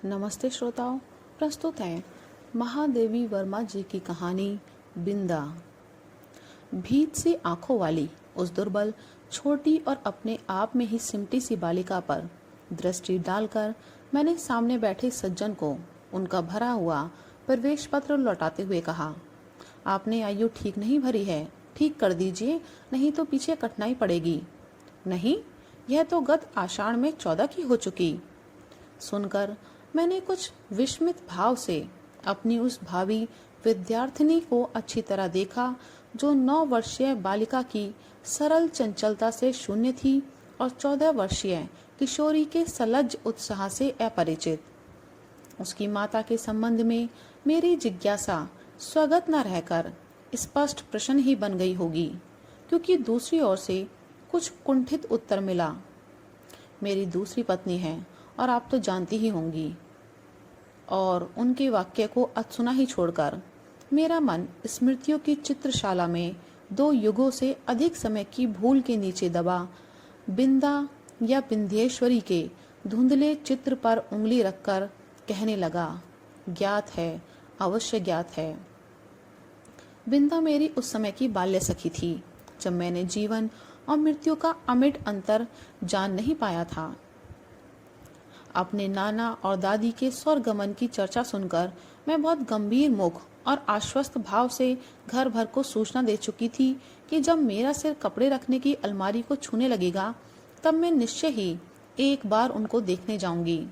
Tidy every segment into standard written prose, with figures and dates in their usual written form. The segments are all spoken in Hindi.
नमस्ते श्रोताओं, प्रस्तुत है महादेवी वर्मा जी की कहानी बिंदा। भीत सी आंखों वाली उस दुर्बल, छोटी और अपने आप में ही सिमटी सी बालिका पर दृष्टि डालकर मैंने सामने बैठे सज्जन को उनका भरा हुआ प्रवेश पत्र लौटाते हुए कहा, आपने आयु ठीक नहीं भरी है, ठीक कर दीजिए, नहीं तो पीछे कठिनाई पड़ेगी। नहीं, यह तो गत आषाढ़ में 14 की हो चुकी। सुनकर मैंने कुछ विस्मित भाव से अपनी उस भावी विद्यार्थिनी को अच्छी तरह देखा, जो 9 वर्षीय बालिका की सरल चंचलता से शून्य थी और 14 वर्षीय किशोरी के सलज्ज उत्साह से अपरिचित। उसकी माता के संबंध में मेरी जिज्ञासा स्वगत न रहकर स्पष्ट प्रश्न ही बन गई होगी, क्योंकि दूसरी ओर से कुछ कुंठित उत्तर मिला। मेरी दूसरी पत्नी है और आप तो जानती ही होंगी। और उनके वाक्य को अधसुना ही छोड़कर मेरा मन स्मृतियों की चित्रशाला में 2 युगों से अधिक समय की भूल के नीचे दबा बिंदा या बिंध्येश्वरी के धुंधले चित्र पर उंगली रखकर कहने लगा, ज्ञात है, अवश्य ज्ञात है। बिंदा मेरी उस समय की बाल्य सखी थी, जब मैंने जीवन और मृत्यु का अमिट अंतर जान नहीं पाया था। अपने नाना और दादी के स्वर्गमन की चर्चा सुनकर मैं बहुत गंभीर मुख और आश्वस्त भाव से घर भर को सूचना दे चुकी थी कि जब मेरा सिर कपड़े रखने की अलमारी को छूने लगेगा, तब मैं निश्चय ही एक बार उनको देखने जाऊंगी।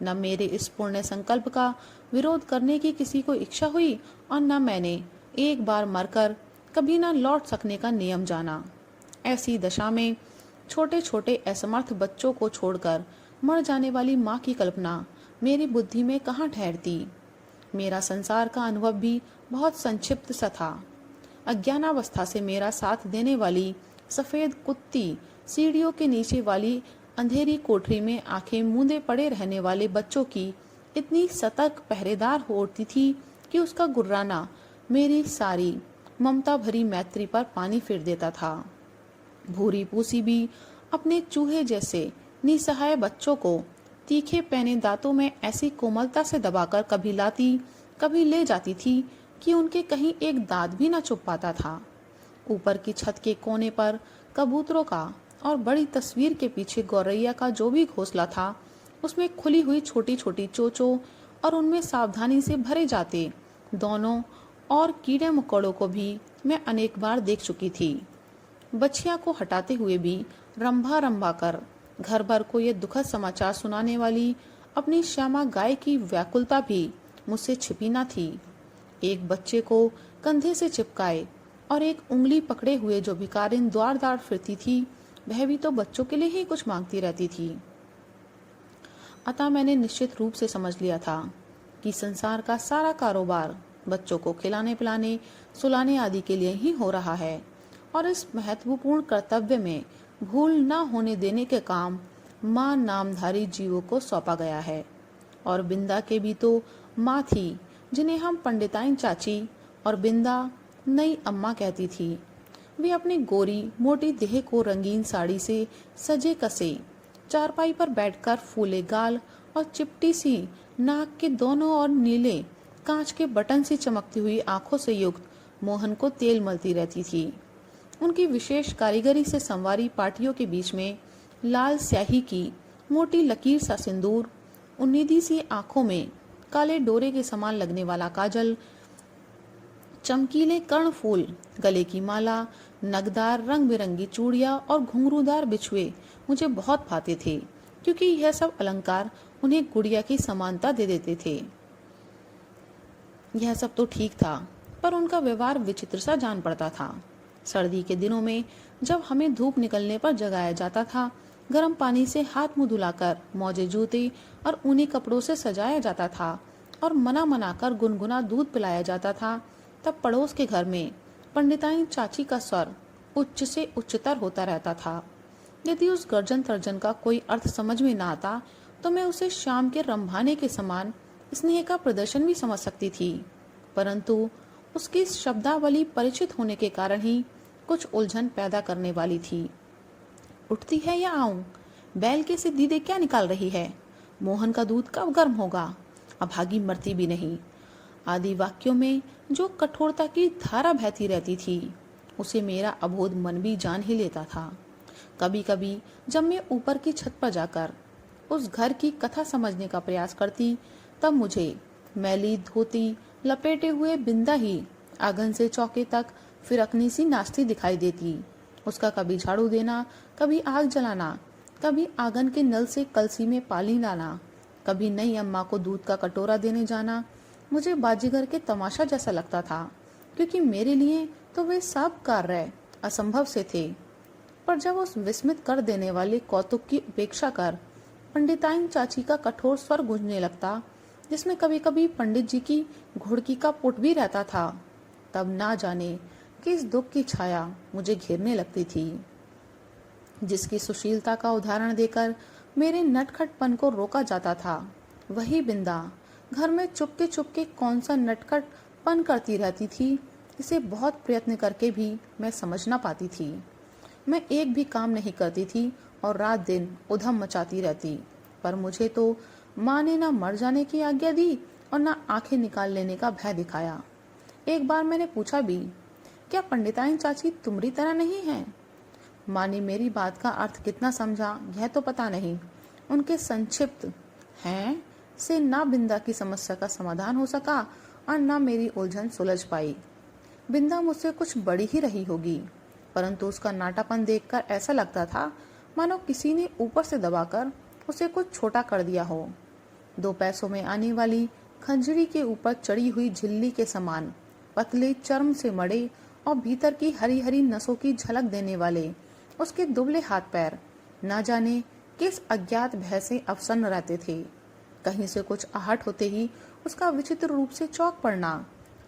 न मेरे इस पुण्य संकल्प का विरोध करने की किसी को इच्छा हुई और न मैंने एक बार मरकर कभी न लौट सकने का नियम जाना। ऐसी दशा में छोटे छोटे असमर्थ बच्चों को छोड़कर मर जाने वाली माँ की कल्पना मेरी बुद्धि में कहाँ ठहरती। मेरा संसार का अनुभव भी बहुत संक्षिप्त सा था। अज्ञानावस्था से मेरा साथ देने वाली सफेद कुत्ती सीढ़ियों के नीचे वाली अंधेरी कोठरी में आंखें मूंदे पड़े रहने वाले बच्चों की इतनी सतर्क पहरेदार हो उठती थी कि उसका गुर्राना मेरी सारी ममता भरी मैत्री पर पानी फिर देता था। भूरी पूसी भी अपने चूहे जैसे निसहाय बच्चों को तीखे पैने दांतों में ऐसी कोमलता से दबाकर कभी लाती, कभी ले जाती थी कि उनके कहीं एक दांत भी न चुभ पाता था। ऊपर की छत के कोने पर कबूतरों का और बड़ी तस्वीर के पीछे गौरैया का जो भी घोंसला था, उसमें खुली हुई छोटी छोटी चोचों और उनमें सावधानी से भरे जाते दोनों और कीड़े मकोड़ों को भी मैं अनेक बार देख चुकी थी। बछिया को हटाते हुए भी रंभा रंभा कर घर भर को ये दुखद समाचार सुनाने वाली अपनी श्यामा गाय की व्याकुलता भी मुझसे छिपी न थी। एक बच्चे को कंधे से चिपकाए और एक उंगली पकड़े हुए जो भिखारिन द्वार द्वार फिरती थी, वह भी तो बच्चों के लिए ही कुछ मांगती रहती थी। अतः मैंने निश्चित रूप से समझ लिया था कि संसार का सारा कारोबार बच्चों को खिलाने पिलाने, सुलाने आदि के लिए ही हो रहा है, और इस महत्वपूर्ण कर्तव्य में भूल न होने देने के काम माँ नामधारी जीवों को सौंपा गया है। और बिंदा के भी तो माँ थी, जिन्हें हम पंडिताइन चाची और बिंदा नई अम्मा कहती थी। वे अपनी गोरी मोटी देह को रंगीन साड़ी से सजे कसे चारपाई पर बैठकर फूले गाल और चिपटी सी नाक के दोनों ओर नीले कांच के बटन से चमकती हुई आंखों से युक्त मोहन को तेल मलती रहती थी। उनकी विशेष कारीगरी से संवारी पाटियों के बीच में लाल स्याही की मोटी लकीर सा सिंदूर, उन्नीदी सी आंखों में काले डोरे के समान लगने वाला काजल, चमकीले कर्णफूल, गले की माला, नगदार रंग बिरंगी चूड़ियां और घुंघरूदार बिछुए मुझे बहुत भाते थे, क्योंकि यह सब अलंकार उन्हें गुड़िया की समानता दे देते थे। यह सब तो ठीक था, पर उनका व्यवहार विचित्र सा जान पड़ता था। सर्दी के दिनों में जब हमें धूप निकलने पर जगाया जाता था, गर्म पानी से हाथ मुंह धुलाकर मौजे जूते और ऊनी कपड़ों से सजाया जाता था और मना मना कर गुनगुना दूध पिलाया जाता था, तब पड़ोस के घर में पंडिताइन चाची का स्वर उच्च से उच्चतर होता रहता था। यदि उस गर्जन तर्जन का कोई अर्थ समझ में न आता, तो मैं उसे शाम के रंभाने के समान स्नेह का प्रदर्शन भी समझ सकती थी, परंतु उसकी शब्दावली परिचित होने के कारण ही कुछ उलझन पैदा करने वाली थी। उठती है या आऊं? बैल के से दीदे क्या निकाल रही है? मोहन का दूध कब गर्म होगा, अभागी मरती भी नहीं, आदि वाक्यों में जो कठोरता की धारा बहती रहती थी उसे मेरा अबोध मन भी जान ही लेता था। कभी कभी जब मैं ऊपर की छत पर जाकर उस घर की कथा समझने का प्रयास करती, तब मुझे मैली धोती लपेटे हुए बिंदा ही आंगन से चौके तक फिरकनी सी नाचती दिखाई देती। उसका कभी झाड़ू देना, कभी आग जलाना, कभी आंगन के नल से कलसी में पानी लाना, कभी नई अम्मा को दूध का कटोरा देने जाना मुझे बाजीगर के तमाशा जैसा लगता था, क्योंकि मेरे लिए तो वे सब कार्य असंभव से थे। पर जब उस विस्मित कर देने वाले कौतुक की उपेक्षा कर पंडिताइन चाची का कठोर स्वर गूंजने लगता, जिसमें कभी कभी पंडित जी की घुड़की का पुट भी रहता था, तब ना जाने किस दुख की छाया मुझे घेरने लगती थी, जिसकी सुशीलता का उदाहरण देकर मेरे नटखटपन को रोका जाता था। वही बिंदा घर में चुपके कौन सा नटखटपन करती रहती थी, इसे बहुत प्रयत्न करके भी मैं समझ ना पाती थी। मैं एक भी काम नहीं करती थी और रात दिन उधम मचाती रहती, पर मुझे तो माँ ने ना मर जाने की आज्ञा दी और ना आंखें निकाल लेने का भय दिखाया। एक बार मैंने पूछा भी, क्या पंडिताइन चाची तुम्हारी तरह नहीं है? माँ ने मेरी बात का अर्थ कितना समझा यह तो पता नहीं। उनके संक्षिप्त हैं से ना बिंदा की समस्या का समाधान हो सका और ना मेरी उलझन सुलझ पाई। बिंदा मुझसे कुछ बड़ी ही रही होगी, परंतु उसका नाटापन देखकर ऐसा लगता था मानो किसी ने ऊपर से दबाकर उसे कुछ छोटा कर दिया हो। 2 पैसों में आने वाली खंजरी के ऊपर चढ़ी हुई झिल्ली के समान पतले चर्म से मड़े और भीतर की हरी हरी नसों की झलक देने वाले उसके दुबले हाथ पैर ना जाने किस अज्ञात भय से अवसन्न रहते थे। कहीं से कुछ आहट होते ही उसका विचित्र रूप से चौंक पड़ना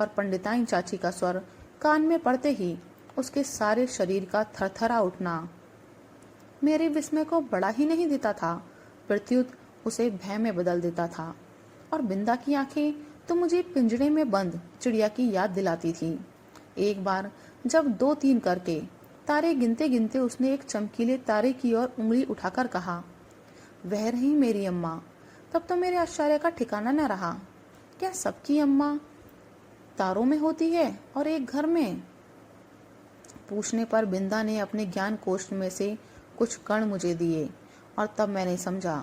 और पंडिताइन चाची का स्वर कान में पड़ते ही उसके सारे शरीर का थरथरा उठना मेरे विस्मय को बड़ा ही नहीं देता था, प्रत्युत उसे भय में बदल देता था। और बिंदा की आंखें तो मुझे पिंजरे में बंद चिड़िया की याद दिलाती थी। एक बार जब 2-3 करके तारे गिनते गिनते उसने एक चमकीले तारे की ओर उंगली उठाकर कहा, वह रही मेरी अम्मा। तब तो मेरे आश्चर्य का ठिकाना न रहा। क्या सबकी अम्मा तारों में होती है और एक घर में? पूछने पर बिंदा ने अपने ज्ञान कोष में से कुछ कण मुझे दिए और तब मैंने समझा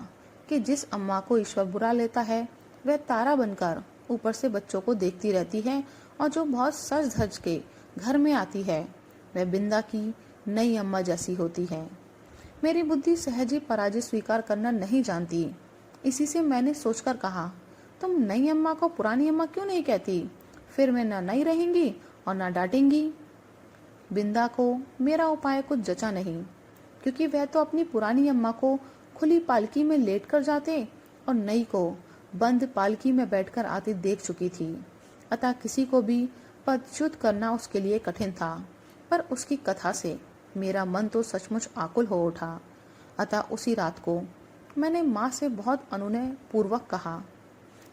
कि जिस अम्मा को ईश्वर बुरा लेता है वह तारा बनकर ऊपर से बच्चों को देखती रहती है और जो बहुत सज धज के घर में आती है वह बिंदा की नई अम्मा जैसी होती है। मेरी बुद्धि सहज ही पराजय स्वीकार करना नहीं जानती। इसी से मैंने सोचकर कहा, तुम नई अम्मा को पुरानी अम्मा क्यों नहीं कहती? फिर मैं न नई रहेंगी और न डांटेंगी। बिंदा को मेरा उपाय कुछ जचा नहीं, क्योंकि वह तो अपनी पुरानी अम्मा को खुली पालकी में लेट कर जाते और नई को बंद पालकी में बैठकर आती देख चुकी थी। अतः किसी को भी पदच्युत करना उसके लिए कठिन था। पर उसकी कथा से मेरा मन तो सचमुच आकुल हो उठा। अतः उसी रात को मैंने माँ से बहुत अनुनय पूर्वक कहा,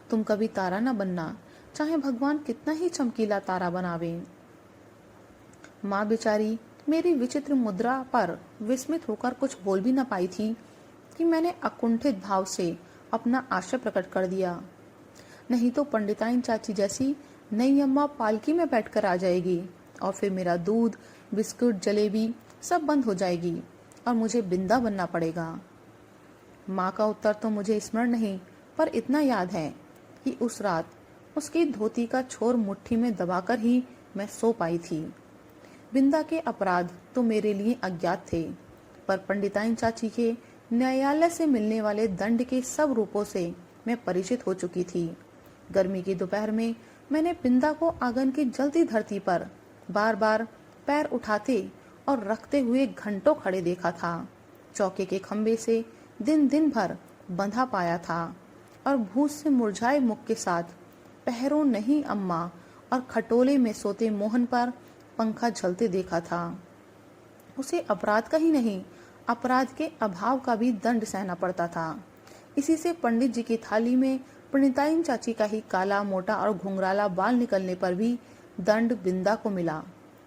तुम कभी तारा न बनना, चाहे भगवान कितना ही चमकीला तारा बनावे। माँ बेचारी मेरी विचित्र मुद्रा पर विस्मित होकर कुछ बोल भी न पाई थी कि मैंने अकुंठित भाव से अपना आशय प्रकट कर दिया, नहीं तो पंडिताइन चाची जैसी नई अम्मा पालकी में बैठकर आ जाएगी और फिर मेरा दूध, बिस्कुट, जलेबी सब बंद हो जाएगी और मुझे बिंदा बनना पड़ेगा। माँ का उत्तर तो मुझे स्मरण नहीं, पर इतना याद है कि उस रात उसकी धोती का छोर मुट्ठी में दबाकर ही मैं सो पाई थी। बिंदा के अपराध तो मेरे लिए अज्ञात थे, पर पंडिताइन चाची के न्यायालय से मिलने वाले दंड के सब रूपों से मैं परिचित हो चुकी थी। गर्मी की दोपहर में मैंने बिंदा को आंगन की जलती धरती पर बार बार पैर उठाते और रखते हुए घंटों खड़े देखा था। चौके के खंबे से दिन भर बंधा पाया था और भूत से मुरझाए मुख के साथ पहरों नहीं अम्मा और खटोले में सोते मोहन पर पंखा झलते देखा था। उसे अपराध का ही नहीं, अपराध के अभाव का भी दंड सहना पड़ता था। इसी से पंडित जी की थाली में पंडिताइन चाची का ही काला, मोटा और घुंघराला बाल निकलने पर भी दंड बिंदा को मिला।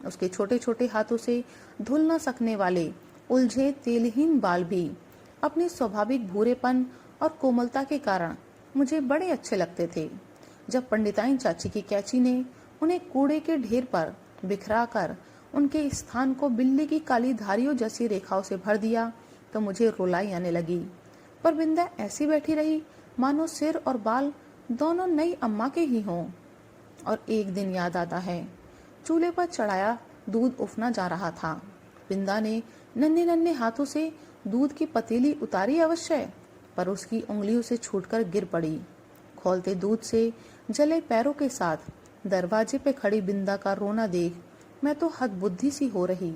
उसके छोटे छोटे हाथों से धुल न सकने वाले उलझे तेलहीन बाल भी अपने स्वाभाविक भूरेपन और कोमलता के कारण मुझे बड़े अच्छे लगते थे। जब पंडिताइन चाची की कैंची ने उन्हें कूड़े के ढेर पर बिखरा कर उनके स्थान को बिल्ली की काली धारियों जैसी रेखाओं से भर दिया तो मुझे रुलाई आने लगी। पर बिंदा ऐसी बैठी रही मानो सिर और बाल दोनों नई अम्मा के ही हों। और एक दिन याद आता है, चूल्हे पर चढ़ाया दूध उफना जा रहा था। बिंदा ने नन्हे नन्हे हाथों से दूध की पतीली उतारी अवश्य, पर उसकी उंगलियों से छूटकर गिर पड़ी। खोलते दूध से जले पैरों के साथ दरवाजे पे खड़ी बिंदा का रोना देख मैं तो हतबुद्धि सी हो रही।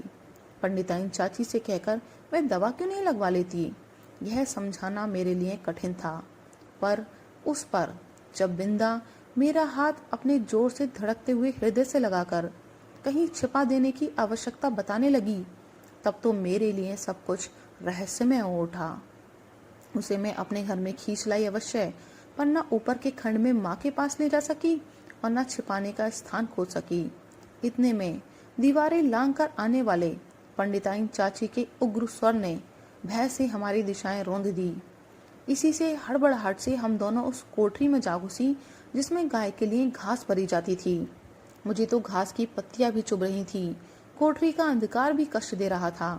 पंडिताइन चाची से कहकर वह दवा क्यों नहीं लगवा लेती, यह समझाना मेरे लिए कठिन था। पर उस पर जब बिंदा मेरा हाथ अपने जोर से धड़कते हुए हृदय से लगाकर कहीं छिपा देने की आवश्यकता बताने लगी, तब तो मेरे लिए सब कुछ रहस्यमय हो उठा। उसे मैं अपने घर में खींच लाई अवश्य, पर न ऊपर के खंड में माँ के पास ले जा सकी और न छिपाने का स्थान खोज सकी। इतने में दीवारें लांग कर आने वाले पंडिताइन चाची के उग्र स्वर ने भय से हमारी दिशाएं रौंद दी। इसी से हड़बड़ाहट से हम दोनों उस कोठरी में जा घुसी जिसमें गाय के लिए घास भरी जाती थी। मुझे तो घास की पत्तियां भी चुभ रही थी, कोठरी का अंधकार भी कष्ट दे रहा था।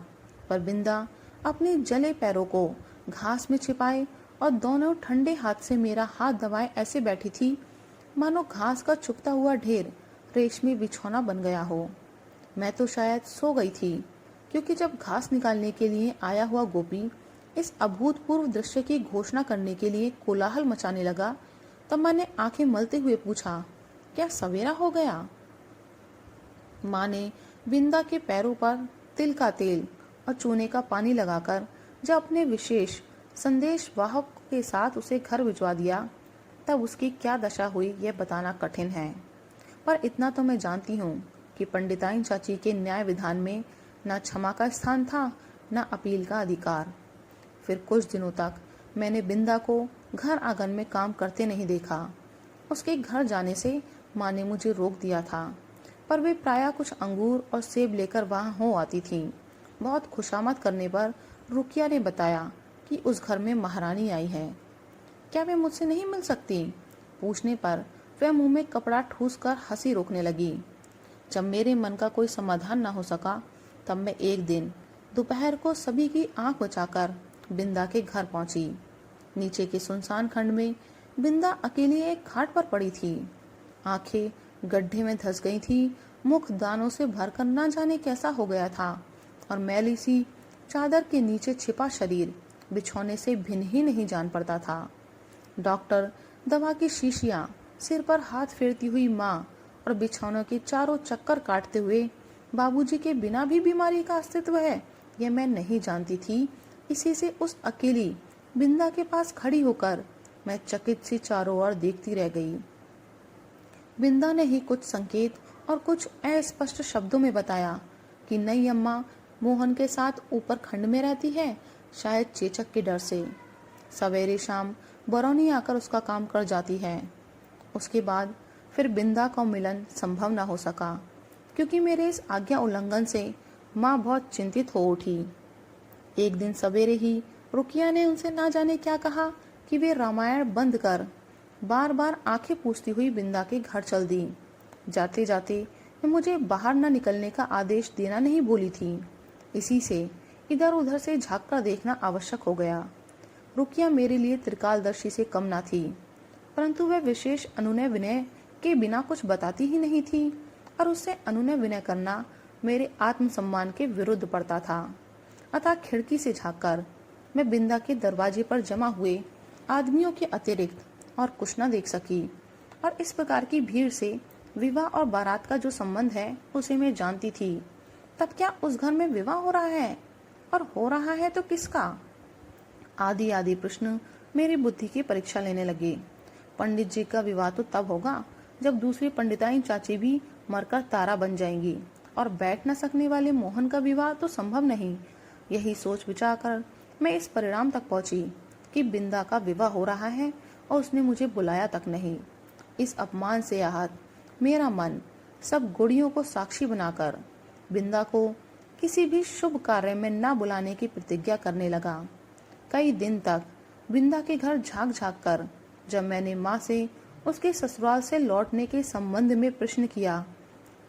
पर बिंदा अपने जले पैरों को घास में छिपाए और दोनों ठंडे हाथ से मेरा हाथ दबाए ऐसे बैठी थी मानो घास का चुभता हुआ ढेर रेशमी बिछौना बन गया हो। मैं तो शायद सो गई थी, क्योंकि जब घास निकालने के लिए आया हुआ गोपी इस अभूतपूर्व दृश्य की घोषणा करने के लिए कोलाहल मचाने लगा, तब मैंने आंखें मलते हुए पूछा, क्या सवेरा हो गया? माँ ने बिंदा के पैरों पर तिल का तेल और चूने का पानी लगाकर जब अपने विशेष संदेश वाहक के साथ उसे घर भिजवा दिया, तब उसकी क्या दशा हुई यह बताना कठिन है। पर इतना तो मैं जानती हूँ कि पंडिताइन चाची के न्याय विधान में न क्षमा का स्थान था, न अपील का अधिकार। फिर कुछ दिनों तक मैंने बिंदा को घर आंगन में काम करते नहीं देखा। उसके घर जाने से माँ ने मुझे रोक दिया था, पर वे प्रायः कुछ अंगूर और सेब लेकर वहाँ हो आती थीं। बहुत खुशामद करने पर रुकिया ने बताया कि उस घर में महारानी आई है। क्या वे मुझसे नहीं मिल सकती? पूछने पर वह मुंह में कपड़ा ठूस कर हंसी रोकने लगी। जब मेरे मन का कोई समाधान न हो सका, तब मैं एक दिन दोपहर को सभी की आंख बचाकर बिंदा के घर पहुंची। नीचे के सुनसान खंड में बिंदा अकेली एक खाट पर पड़ी थी। आंखें गड्ढे में धंस गई थी, मुख दानों से भरकर न जाने कैसा हो गया था और मैली सी चादर के नीचे छिपा शरीर बिछौने से भिन्न ही नहीं जान पड़ता था। डॉक्टर, दवा की शीशियां, सिर पर हाथ फेरती हुई माँ और बिछौनों के चारों चक्कर काटते हुए बाबूजी के बिना भी बीमारी का अस्तित्व है, यह मैं नहीं जानती थी। इसी से उस अकेली बिंदा के पास खड़ी होकर मैं चकित सी चारों ओर देखती रह गई। बिंदा ने ही कुछ संकेत और कुछ अस्पष्ट शब्दों में बताया कि नई अम्मा मोहन के साथ ऊपर खंड में रहती है, शायद चेचक के डर से। सवेरे शाम बरौनी आकर उसका काम कर जाती है। उसके बाद फिर बिंदा का मिलन संभव न हो सका, क्योंकि मेरे इस आज्ञा उल्लंघन से माँ बहुत चिंतित हो उठी। एक दिन सवेरे ही रुकिया ने उनसे ना जाने क्या कहा कि वे रामायण बंद कर बार बार आंखें पूछती हुई बिंदा के घर चल दी। जाते जाते वे मुझे बाहर न निकलने का आदेश देना नहीं भूली थी। इसी से इधर उधर से झाँक कर देखना आवश्यक हो गया। रुकिया मेरे लिए त्रिकालदर्शी से कम ना थी, परंतु वह विशेष अनुनय विनय के बिना कुछ बताती ही नहीं थी और उससे अनुनय विनय करना मेरे आत्मसम्मान के विरुद्ध पड़ता था। अतः खिड़की से झाँककर मैं बिंदा के दरवाजे पर जमा हुए आदमियों के अतिरिक्त और कुछ न देख सकी, और इस प्रकार की भीड़ से विवाह और बारात का जो संबंध है उसे मैं जानती थी। तब क्या उस घर में विवाह हो रहा है, और हो रहा है तो किसका? आदि आदि प्रश्न मेरी बुद्धि की परीक्षा लेने लगे। पंडित जी का विवाह तो तब होगा जब दूसरी पंडिताइन चाची भी मरकर तारा बन जाएंगी, और बैठ न सकने वाले मोहन का विवाह तो संभव नहीं। यही सोच विचार कर मैं इस परिणाम तक पहुंची कि बिंदा का विवाह हो रहा है और उसने मुझे बुलाया तक नहीं। इस अपमान से आहत मेरा मन सब गुड़ियों को साक्षी बनाकर बिंदा को किसी भी शुभ कार्य में न बुलाने की प्रतिज्ञा करने लगा। कई दिन तक बिंदा के घर झांक झांक कर जब मैंने माँ से उसके ससुराल से लौटने के संबंध में प्रश्न किया,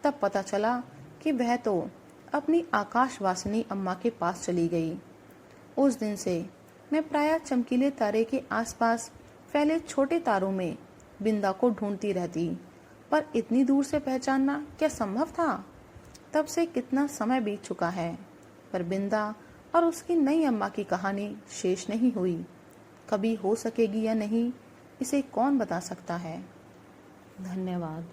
तब पता चला कि वह तो अपनी आकाशवासिनी अम्मा के पास चली गई। उस दिन से मैं प्रायः चमकीले तारे के आसपास फैले छोटे तारों में बिंदा को ढूंढती रहती, पर इतनी दूर से पहचानना क्या संभव था? तब से कितना समय बीत चुका है, पर बिंदा और उसकी नई अम्मा की कहानी शेष नहीं हुई। कभी हो सकेगी या नहीं, इसे कौन बता सकता है। धन्यवाद।